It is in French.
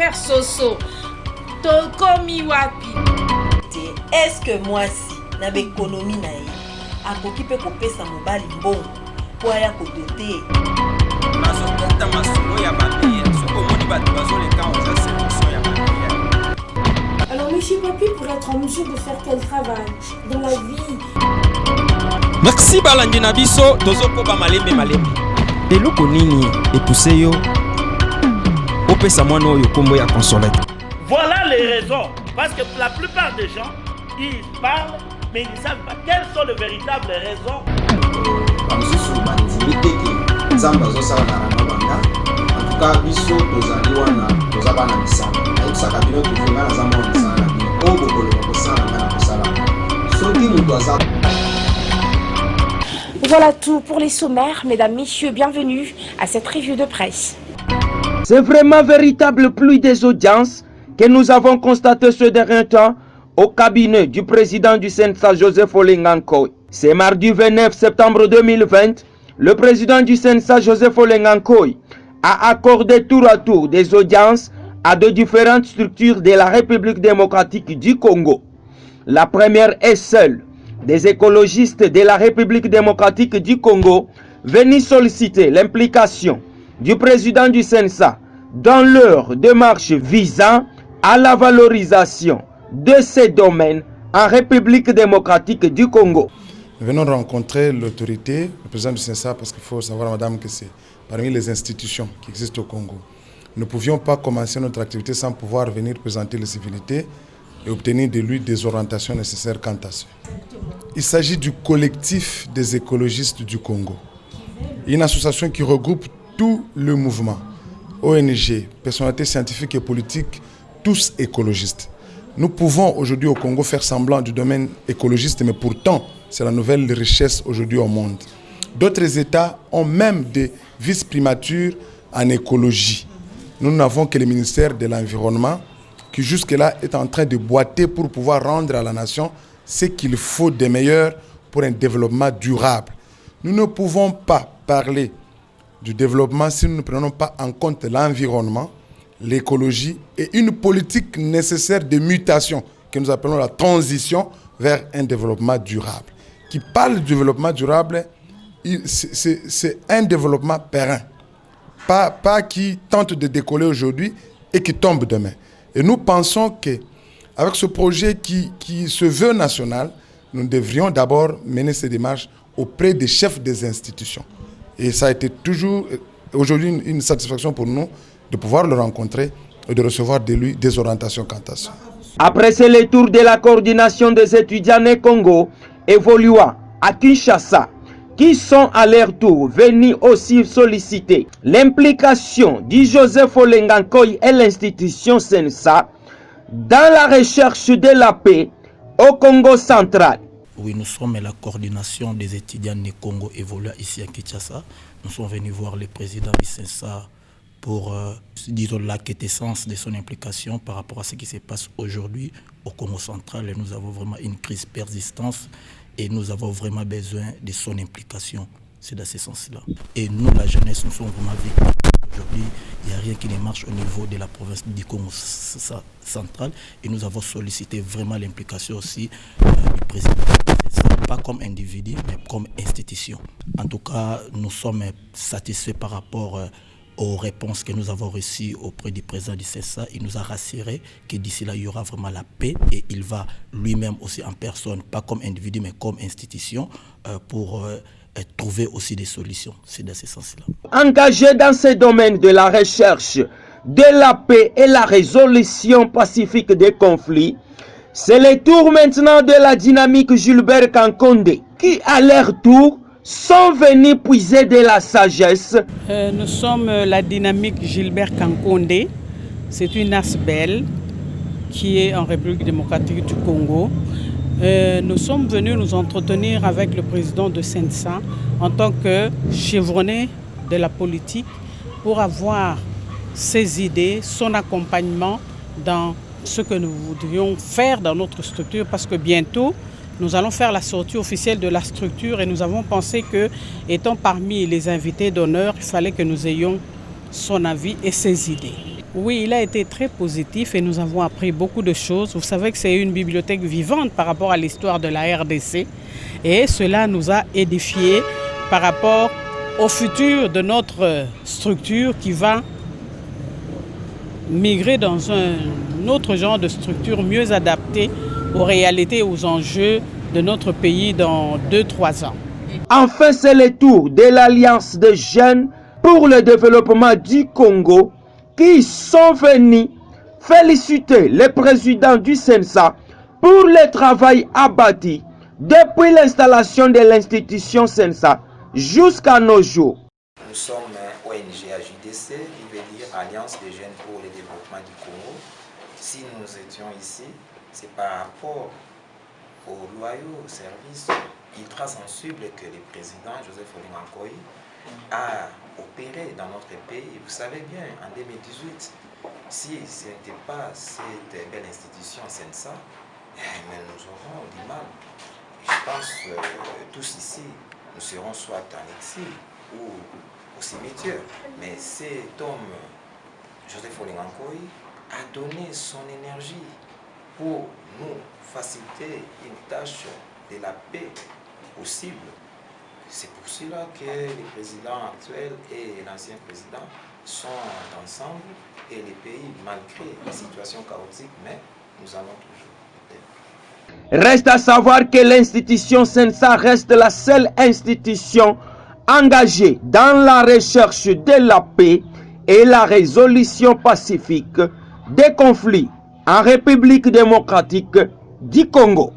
faire soso. Tokomi wapi. Est-ce que moi si na l'économie na ye akoki pe kopesa mobali mbongo po aya kodote nazo tenta masolo ya babiye soko moni bato bazoleka oza sélection ya babiye. Alors monsieur Papi, pour être en mesure de faire quel travail dans la vie? Merci balandi na biso tozoko ba malembe malembe. Eloko nini epousse yo opesa mwana oyo kombo ya Consolette? Voilà les raisons. Parce que la plupart des gens, ils parlent, mais ils ne savent pas quelles sont les véritables raisons. Voilà tout pour les sommaires, mesdames, messieurs, bienvenue à cette revue de presse. C'est vraiment véritable pluie des audiences que nous avons constaté ce dernier temps au cabinet du président du CNSA, Joseph Olengankoy. C'est mardi 29 septembre 2020, le président du CNSA, Joseph Olengankoy, a accordé tour à tour des audiences à de différentes structures de la République démocratique du Congo. La première est celle des écologistes de la République démocratique du Congo venus solliciter l'implication du président du CNSA dans leur démarche visant à la valorisation de ces domaines en République démocratique du Congo. Nous venons rencontrer l'autorité, le président du CNSA, parce qu'il faut savoir, madame, que c'est parmi les institutions qui existent au Congo. Nous ne pouvions pas commencer notre activité sans pouvoir venir présenter les civilités et obtenir de lui des orientations nécessaires quant à ça. Il s'agit du collectif des écologistes du Congo, une association qui regroupe tout le mouvement, ONG, personnalités scientifiques et politiques, tous écologistes. Nous pouvons aujourd'hui au Congo faire semblant du domaine écologiste, mais pourtant, c'est la nouvelle richesse aujourd'hui au monde. D'autres États ont même des vice-primatures en écologie. Nous n'avons que le ministère de l'Environnement qui jusque-là est en train de boiter pour pouvoir rendre à la nation ce qu'il faut de meilleur pour un développement durable. Nous ne pouvons pas parler du développement si nous ne prenons pas en compte l'environnement, l'écologie et une politique nécessaire de mutation que nous appelons la transition vers un développement durable. Qui parle du développement durable, c'est un développement périn, pas qui tente de décoller aujourd'hui et qui tombe demain. Et nous pensons qu'avec ce projet qui se veut national, nous devrions d'abord mener ces démarches auprès des chefs des institutions. Et ça a été toujours, aujourd'hui, une satisfaction pour nous de pouvoir le rencontrer et de recevoir de lui des orientations quant à ça. Après le tour de la coordination des étudiants au Congo évoluant à Kinshasa, qui sont à leur tour venus aussi solliciter l'implication du Joseph Olengankoy et l'institution CNSA dans la recherche de la paix au Congo central. Oui, nous sommes la coordination des étudiants du Congo évoluant ici à Kinshasa. Nous sommes venus voir le président du CNSA pour disons, la quintessence de son implication par rapport à ce qui se passe aujourd'hui au Congo central. Et nous avons vraiment une crise persistante et nous avons vraiment besoin de son implication. C'est dans ce sens-là. Et nous, la jeunesse, nous sommes vraiment victimes. Aujourd'hui, il n'y a rien qui ne marche au niveau de la province du Congo central. Et nous avons sollicité vraiment l'implication aussi du président. Pas comme individu, mais comme institution. En tout cas, nous sommes satisfaits par rapport aux réponses que nous avons reçues auprès du président du CNSA. Il nous a rassuré que d'ici là, il y aura vraiment la paix et il va lui-même aussi en personne, pas comme individu, mais comme institution, pour trouver aussi des solutions. C'est dans ce sens-là. Engagé dans ce domaine de la recherche de la paix et la résolution pacifique des conflits, c'est le tour maintenant de la dynamique Gilbert Kankonde, qui à leur tour sont venus puiser de la sagesse. Nous sommes la dynamique Gilbert Kankonde. C'est une ASBEL qui est en République démocratique du Congo. Nous sommes venus nous entretenir avec le président de CNSA en tant que chevronné de la politique pour avoir ses idées, son accompagnement dans ce que nous voudrions faire dans notre structure parce que bientôt, nous allons faire la sortie officielle de la structure et nous avons pensé que, étant parmi les invités d'honneur, il fallait que nous ayons son avis et ses idées. Oui, il a été très positif et nous avons appris beaucoup de choses. Vous savez que c'est une bibliothèque vivante par rapport à l'histoire de la RDC et cela nous a édifiés par rapport au futur de notre structure qui va migrer dans un autre genre de structure mieux adaptée aux réalités et aux enjeux de notre pays dans 2-3 ans. Enfin, c'est le tour de l'Alliance des jeunes pour le développement du Congo qui sont venus féliciter le président du CENSA pour le travail abattu depuis l'installation de l'institution CENSA jusqu'à nos jours. Nous sommes ONG AJDC, qui veut dire Alliance des jeunes pour le développement du Congo. Si nous étions ici, c'est par rapport aux loyaux services ultra sensibles que le président Joseph Olingankoy a opéré dans notre pays. Vous savez bien, en 2018, si ce n'était pas cette belle institution CENSA, mais nous aurons du mal. Je pense que tous ici, nous serons soit en exil ou au cimetière. Mais cet homme, Joseph Olingankoy, a donné son énergie pour nous faciliter une tâche de la paix possible. C'est pour cela que le président actuel et l'ancien président sont ensemble et le pays, malgré la situation chaotique, mais nous allons toujours. Reste à savoir que l'institution CENSA reste la seule institution engagée dans la recherche de la paix et la résolution pacifique des conflits en République démocratique du Congo.